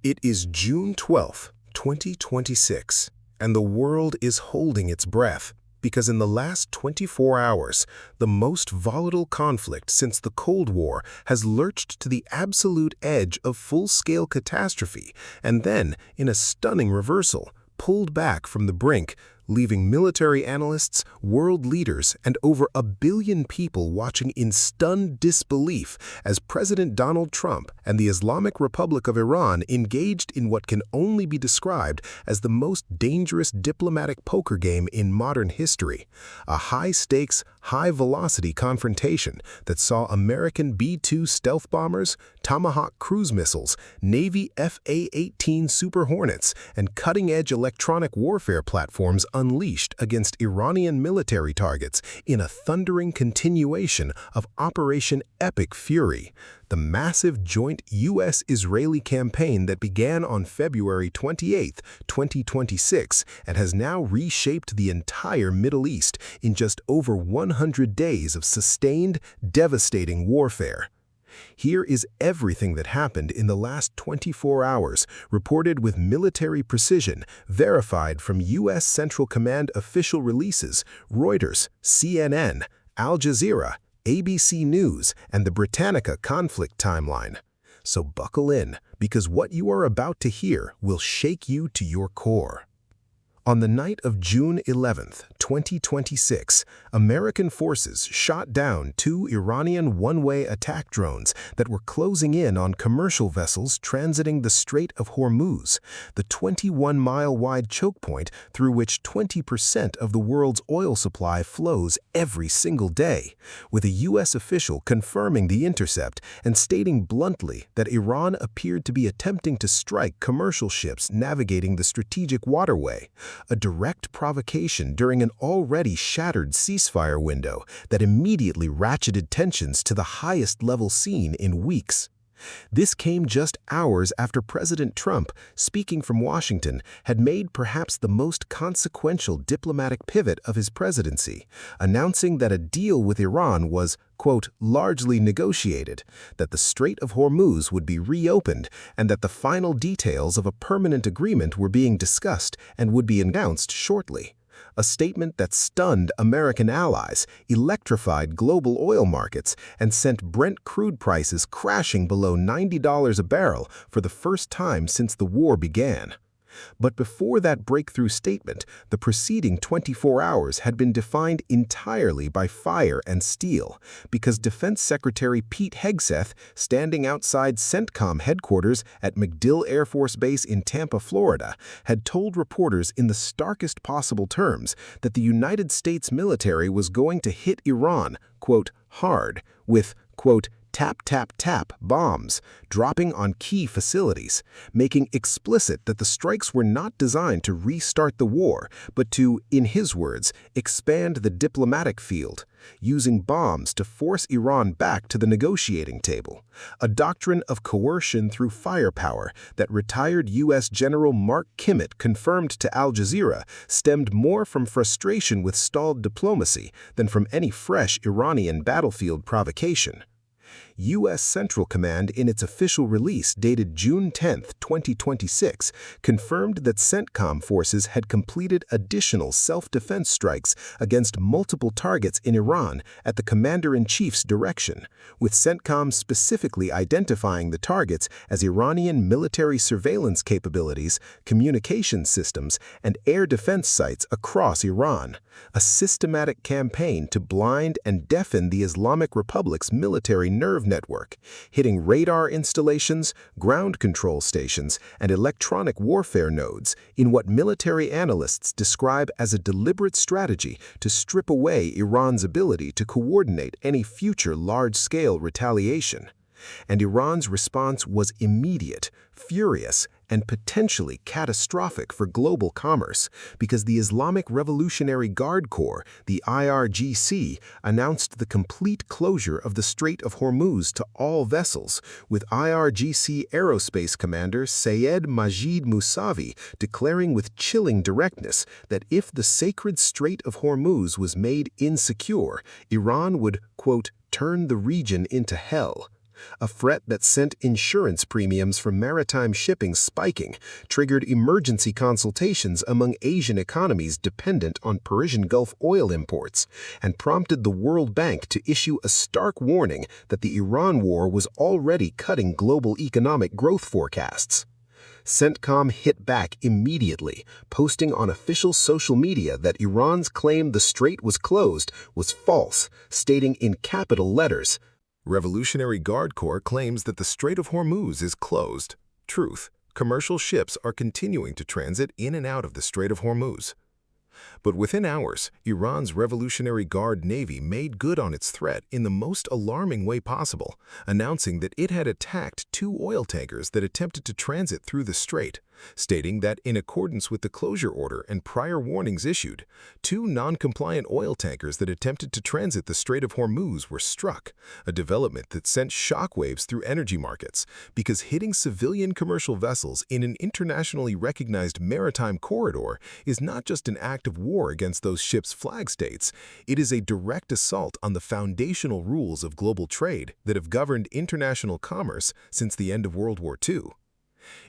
It is June 12th, 2026, and the world is holding its breath because in the last 24 hours, the most volatile conflict since the Cold War has lurched to the absolute edge of full-scale catastrophe and then, in a stunning reversal, pulled back from the brink, leaving military analysts, world leaders, and over 1 billion people watching in stunned disbelief as President Donald Trump and the Islamic Republic of Iran engaged in what can only be described as the most dangerous diplomatic poker game in modern history, a high-stakes, high-velocity confrontation that saw American B-2 stealth bombers, Tomahawk cruise missiles, Navy F/A-18 Super Hornets, and cutting-edge electronic warfare platforms unleashed against Iranian military targets in a thundering continuation of Operation Epic Fury, the massive joint U.S.-Israeli campaign that began on February 28, 2026, and has now reshaped the entire Middle East in just over 100 days of sustained, devastating warfare. Here is everything that happened in the last 24 hours, reported with military precision, verified from U.S. Central Command official releases, Reuters, CNN, Al Jazeera, ABC News, and the Britannica conflict timeline. So buckle in, because what you are about to hear will shake you to your core. On the night of June 11, 2026, American forces shot down 2 Iranian one-way attack drones that were closing in on commercial vessels transiting the Strait of Hormuz, the 21-mile-wide choke point through which 20% of the world's oil supply flows every single day, with a U.S. official confirming the intercept and stating bluntly that Iran appeared to be attempting to strike commercial ships navigating the strategic waterway, a direct provocation during an already shattered ceasefire window that immediately ratcheted tensions to the highest level seen in weeks. This came just hours after President Trump, speaking from Washington, had made perhaps the most consequential diplomatic pivot of his presidency, announcing that a deal with Iran was, quote, largely negotiated, that the Strait of Hormuz would be reopened, and that the final details of a permanent agreement were being discussed and would be announced shortly. A statement that stunned American allies, electrified global oil markets, and sent Brent crude prices crashing below $90 a barrel for the first time since the war began. But before that breakthrough statement, the preceding 24 hours had been defined entirely by fire and steel, because Defense Secretary Pete Hegseth, standing outside CENTCOM headquarters at MacDill Air Force Base in Tampa, Florida, had told reporters in the starkest possible terms that the United States military was going to hit Iran, quote, hard, with, quote, tap, tap, tap bombs, dropping on key facilities, making explicit that the strikes were not designed to restart the war, but to, in his words, expand the diplomatic field, using bombs to force Iran back to the negotiating table, a doctrine of coercion through firepower that retired U.S. General Mark Kimmitt confirmed to Al Jazeera stemmed more from frustration with stalled diplomacy than from any fresh Iranian battlefield provocation. U.S. Central Command, in its official release dated June 10, 2026, confirmed that CENTCOM forces had completed additional self-defense strikes against multiple targets in Iran at the Commander-in-Chief's direction, with CENTCOM specifically identifying the targets as Iranian military surveillance capabilities, communication systems, and air defense sites across Iran, a systematic campaign to blind and deafen the Islamic Republic's military nerve network, hitting radar installations, ground control stations, and electronic warfare nodes in what military analysts describe as a deliberate strategy to strip away Iran's ability to coordinate any future large-scale retaliation. And Iran's response was immediate, furious, and potentially catastrophic for global commerce, because the Islamic Revolutionary Guard Corps, the IRGC, announced the complete closure of the Strait of Hormuz to all vessels, with IRGC Aerospace Commander Sayed Majid Mousavi declaring with chilling directness that if the sacred Strait of Hormuz was made insecure, Iran would, quote, turn the region into hell. A threat that sent insurance premiums for maritime shipping spiking, triggered emergency consultations among Asian economies dependent on Persian Gulf oil imports, and prompted the World Bank to issue a stark warning that the Iran war was already cutting global economic growth forecasts. CENTCOM hit back immediately, posting on official social media that Iran's claim the strait was closed was false, stating in capital letters, "Revolutionary Guard Corps claims that the Strait of Hormuz is closed. Truth. Commercial ships are continuing to transit in and out of the Strait of Hormuz." But within hours, Iran's Revolutionary Guard Navy made good on its threat in the most alarming way possible, announcing that it had attacked 2 oil tankers that attempted to transit through the strait, stating that in accordance with the closure order and prior warnings issued, 2 non-compliant oil tankers that attempted to transit the Strait of Hormuz were struck, a development that sent shockwaves through energy markets, because hitting civilian commercial vessels in an internationally recognized maritime corridor is not just an act of war against those ships' flag states, it is a direct assault on the foundational rules of global trade that have governed international commerce since the end of World War II.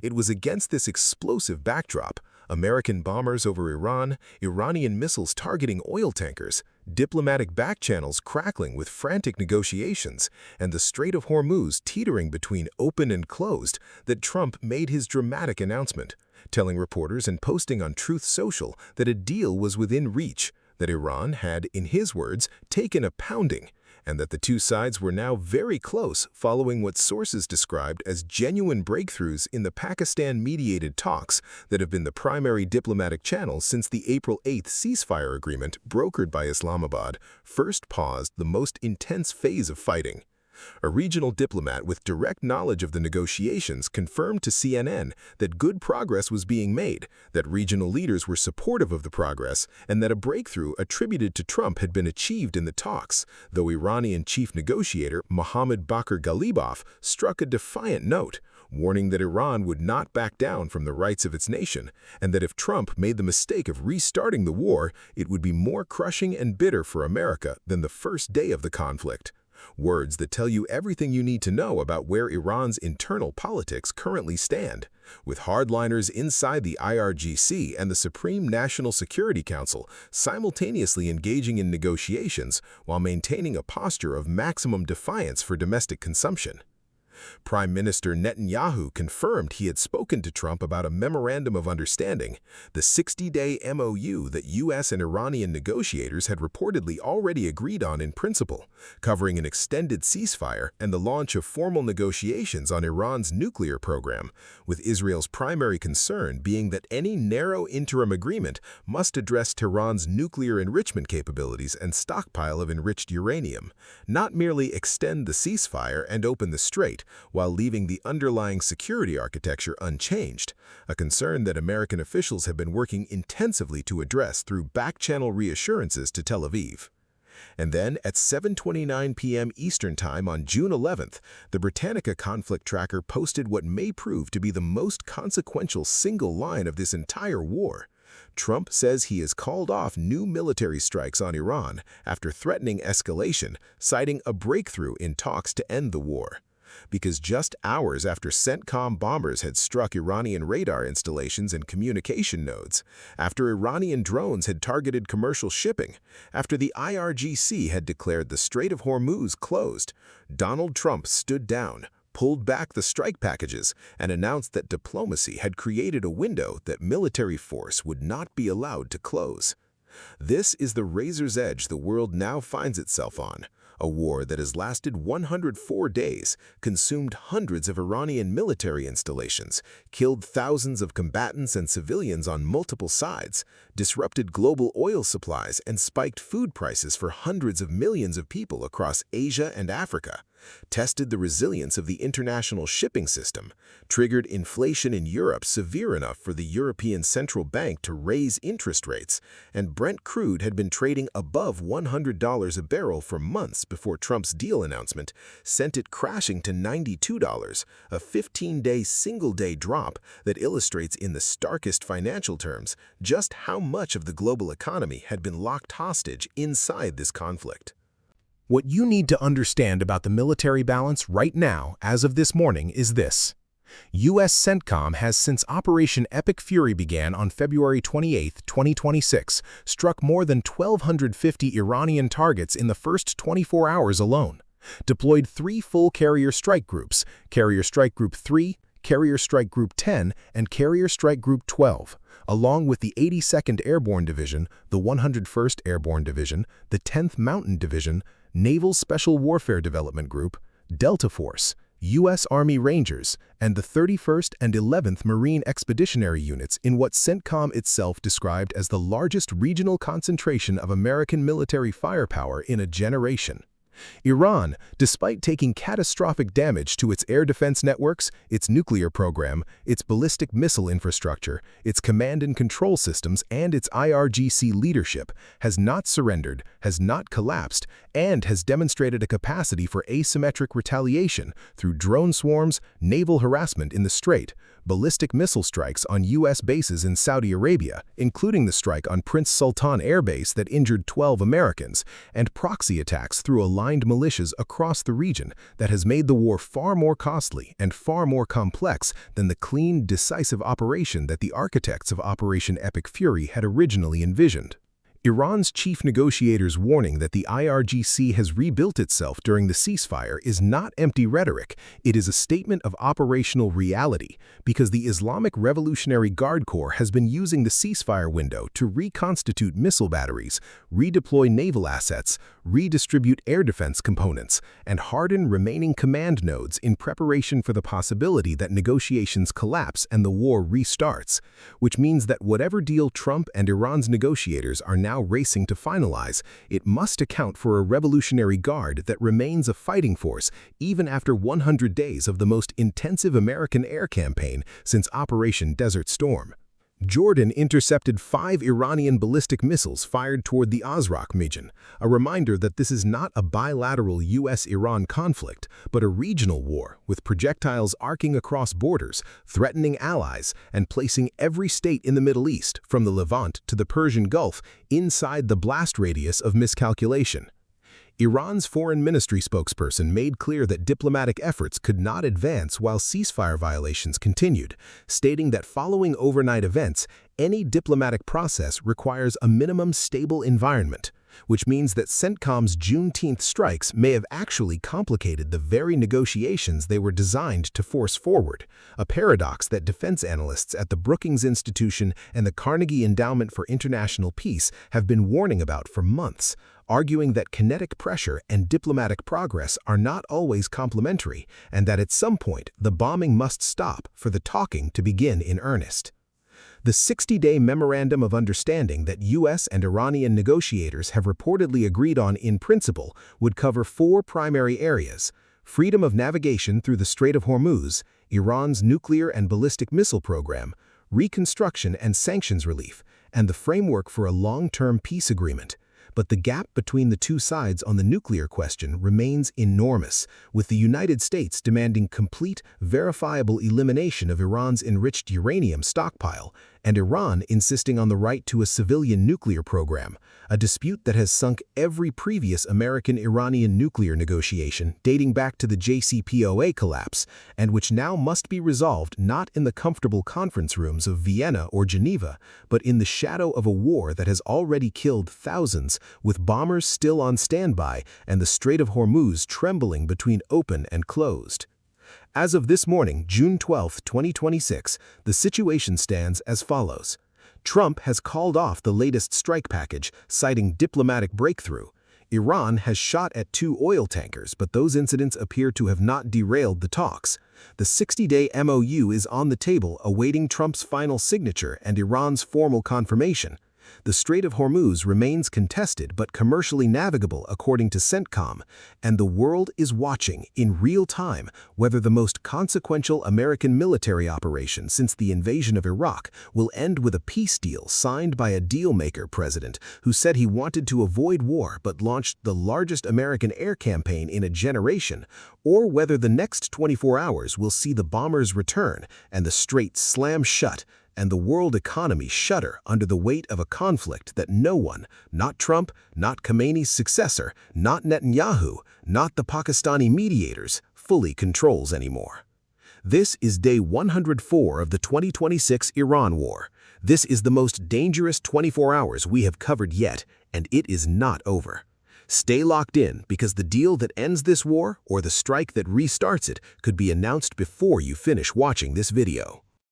It was against this explosive backdrop, American bombers over Iran, Iranian missiles targeting oil tankers, diplomatic backchannels crackling with frantic negotiations, and the Strait of Hormuz teetering between open and closed, that Trump made his dramatic announcement, telling reporters and posting on Truth Social that a deal was within reach, that Iran had, in his words, taken a pounding, and that the 2 sides were now very close following what sources described as genuine breakthroughs in the Pakistan-mediated talks that have been the primary diplomatic channel since the April 8th ceasefire agreement brokered by Islamabad first paused the most intense phase of fighting. A regional diplomat with direct knowledge of the negotiations confirmed to CNN that good progress was being made, that regional leaders were supportive of the progress, and that a breakthrough attributed to Trump had been achieved in the talks, though Iranian chief negotiator Mohammad Bakr Ghalibaf struck a defiant note, warning that Iran would not back down from the rights of its nation, and that if Trump made the mistake of restarting the war, it would be more crushing and bitter for America than the first day of the conflict. Words that tell you everything you need to know about where Iran's internal politics currently stand, with hardliners inside the IRGC and the Supreme National Security Council simultaneously engaging in negotiations while maintaining a posture of maximum defiance for domestic consumption. Prime Minister Netanyahu confirmed he had spoken to Trump about a memorandum of understanding, the 60-day MOU that U.S. and Iranian negotiators had reportedly already agreed on in principle, covering an extended ceasefire and the launch of formal negotiations on Iran's nuclear program, with Israel's primary concern being that any narrow interim agreement must address Tehran's nuclear enrichment capabilities and stockpile of enriched uranium, not merely extend the ceasefire and open the strait, while leaving the underlying security architecture unchanged, a concern that American officials have been working intensively to address through back-channel reassurances to Tel Aviv. And then, at 7:29 p.m. Eastern Time on June 11th, the Britannica conflict tracker posted what may prove to be the most consequential single line of this entire war. Trump says he has called off new military strikes on Iran after threatening escalation, citing a breakthrough in talks to end the war. Because just hours after CENTCOM bombers had struck Iranian radar installations and communication nodes, after Iranian drones had targeted commercial shipping, after the IRGC had declared the Strait of Hormuz closed, Donald Trump stood down, pulled back the strike packages, and announced that diplomacy had created a window that military force would not be allowed to close. This is the razor's edge the world now finds itself on. A war that has lasted 104 days, consumed hundreds of Iranian military installations, killed thousands of combatants and civilians on multiple sides, disrupted global oil supplies, and spiked food prices for hundreds of millions of people across Asia and Africa, tested the resilience of the international shipping system, triggered inflation in Europe severe enough for the European Central Bank to raise interest rates, and Brent crude had been trading above $100 a barrel for months before Trump's deal announcement sent it crashing to $92, a 15-day single-day drop that illustrates in the starkest financial terms just how much of the global economy had been locked hostage inside this conflict. What you need to understand about the military balance right now, as of this morning, is this. U.S. CENTCOM has since Operation Epic Fury began on February 28, 2026, struck more than 1,250 Iranian targets in the first 24 hours alone, deployed 3 full Carrier Strike Groups, Carrier Strike Group 3, Carrier Strike Group 10, and Carrier Strike Group 12, along with the 82nd Airborne Division, the 101st Airborne Division, the 10th Mountain Division, Naval Special Warfare Development Group, Delta Force, U.S. Army Rangers, and the 31st and 11th Marine Expeditionary Units in what CENTCOM itself described as the largest regional concentration of American military firepower in a generation. Iran, despite taking catastrophic damage to its air defense networks, its nuclear program, its ballistic missile infrastructure, its command and control systems, and its IRGC leadership, has not surrendered, has not collapsed, and has demonstrated a capacity for asymmetric retaliation through drone swarms, naval harassment in the Strait, ballistic missile strikes on U.S. bases in Saudi Arabia, including the strike on Prince Sultan Air Base that injured 12 Americans, and proxy attacks through aligned militias across the region that has made the war far more costly and far more complex than the clean, decisive operation that the architects of Operation Epic Fury had originally envisioned. Iran's chief negotiator's warning that the IRGC has rebuilt itself during the ceasefire is not empty rhetoric, it is a statement of operational reality, because the Islamic Revolutionary Guard Corps has been using the ceasefire window to reconstitute missile batteries, redeploy naval assets, redistribute air defense components, and harden remaining command nodes in preparation for the possibility that negotiations collapse and the war restarts, which means that whatever deal Trump and Iran's negotiators are now racing to finalize, it must account for a Revolutionary Guard that remains a fighting force even after 100 days of the most intensive American air campaign since Operation Desert Storm. Jordan intercepted 5 Iranian ballistic missiles fired toward the Azraq region, a reminder that this is not a bilateral U.S.-Iran conflict, but a regional war with projectiles arcing across borders, threatening allies, and placing every state in the Middle East, from the Levant to the Persian Gulf, inside the blast radius of miscalculation. Iran's foreign ministry spokesperson made clear that diplomatic efforts could not advance while ceasefire violations continued, stating that following overnight events, any diplomatic process requires a minimum stable environment, which means that CENTCOM's Juneteenth strikes may have actually complicated the very negotiations they were designed to force forward, a paradox that defense analysts at the Brookings Institution and the Carnegie Endowment for International Peace have been warning about for months, arguing that kinetic pressure and diplomatic progress are not always complementary, and that at some point the bombing must stop for the talking to begin in earnest. The 60-day Memorandum of Understanding that U.S. and Iranian negotiators have reportedly agreed on in principle would cover 4 primary areas: freedom of navigation through the Strait of Hormuz, Iran's nuclear and ballistic missile program, reconstruction and sanctions relief, and the framework for a long-term peace agreement. But the gap between the two sides on the nuclear question remains enormous, with the United States demanding complete, verifiable elimination of Iran's enriched uranium stockpile, and Iran insisting on the right to a civilian nuclear program, a dispute that has sunk every previous American-Iranian nuclear negotiation dating back to the JCPOA collapse, and which now must be resolved not in the comfortable conference rooms of Vienna or Geneva, but in the shadow of a war that has already killed thousands, with bombers still on standby and the Strait of Hormuz trembling between open and closed. As of this morning, June 12, 2026, the situation stands as follows. Trump has called off the latest strike package, citing diplomatic breakthrough. Iran has shot at 2 oil tankers, but those incidents appear to have not derailed the talks. The 60-day MOU is on the table, awaiting Trump's final signature and Iran's formal confirmation. The Strait of Hormuz remains contested but commercially navigable according to CENTCOM, and the world is watching in real time whether the most consequential American military operation since the invasion of Iraq will end with a peace deal signed by a deal-maker president who said he wanted to avoid war but launched the largest American air campaign in a generation, or whether the next 24 hours will see the bombers return and the strait slam shut, and the world economy shudder under the weight of a conflict that no one, not Trump, not Khamenei's successor, not Netanyahu, not the Pakistani mediators, fully controls anymore. This is day 104 of the 2026 Iran war. This is the most dangerous 24 hours we have covered yet, and it is not over. Stay locked in because the deal that ends this war or the strike that restarts it could be announced before you finish watching this video.